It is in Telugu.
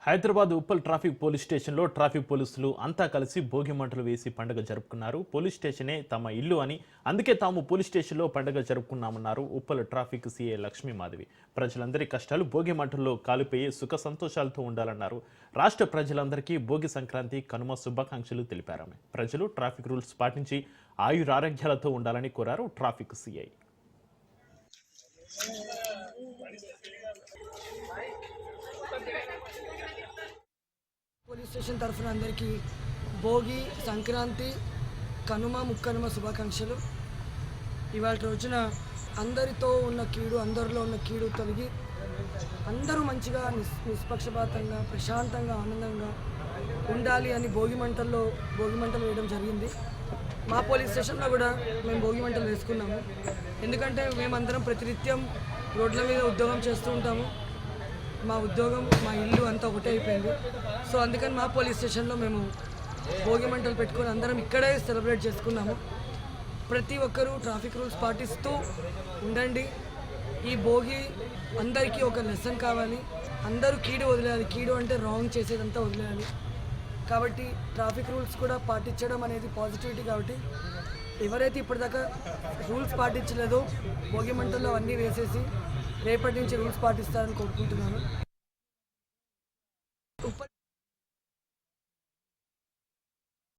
హైదరాబాద్ ఉప్పల్ ట్రాఫిక్ పోలీస్ స్టేషన్లో ట్రాఫిక్ పోలీసులు అంతా కలిసి భోగి మంటలు వేసి పండుగ జరుపుకున్నారు. పోలీస్ స్టేషనే తమ ఇల్లు అని, అందుకే తాము పోలీస్ స్టేషన్లో పండుగ జరుపుకున్నామన్నారు ఉప్పల్ ట్రాఫిక్ సీఏ లక్ష్మీ మాధవి. ప్రజలందరి కష్టాలు భోగి మంటల్లో కాలిపోయి సుఖ సంతోషాలతో ఉండాలన్నారు. రాష్ట్ర ప్రజలందరికీ భోగి సంక్రాంతి కనుమ శుభాకాంక్షలు తెలిపారు. ప్రజలు ట్రాఫిక్ రూల్స్ పాటించి ఆయురారోగ్యాలతో ఉండాలని కోరారు ట్రాఫిక్ సీఐ. పోలీస్ స్టేషన్ తరఫున అందరికీ భోగి సంక్రాంతి కనుమ ముక్కనుమ శుభాకాంక్షలు. ఇవాళ రోజున అందరిలో ఉన్న కీడు తొలగి అందరూ మంచిగా నిష్పక్షపాతంగా ప్రశాంతంగా ఆనందంగా ఉండాలి అని భోగి మంటలు వేయడం జరిగింది. మా పోలీస్ స్టేషన్లో కూడా మేము భోగి మంటలు వేసుకున్నాము. ఎందుకంటే మేమందరం ప్రతినిత్యం రోడ్ల మీద ఉద్యోగం చేస్తూ ఉంటాము. మా ఉద్యోగం మా ఇల్లు అంతా ఒకటే అయిపోయింది. సో అందుకని మా పోలీస్ స్టేషన్లో మేము భోగి మంటలు పెట్టుకొని అందరం ఇక్కడే సెలబ్రేట్ చేసుకున్నాము. ప్రతి ఒక్కరూ ట్రాఫిక్ రూల్స్ పాటిస్తూ ఉండండి. ఈ భోగి అందరికీ ఒక లెసన్ కావాలి. అందరూ కీడు వదిలేయాలి. కీడు అంటే రాంగ్ చేసేదంతా వదిలేయాలి. కాబట్టి ట్రాఫిక్ రూల్స్ కూడా పాటించడం అనేది పాజిటివిటీ. కాబట్టి ఎవరైతే ఇప్పటిదాకా రూల్స్ పాటించలేదో భోగి మంటల్లో అన్నీ వేసేసి రేపటి నుంచి రూల్స్ పాటిస్తారని కోరుకుంటున్నాను.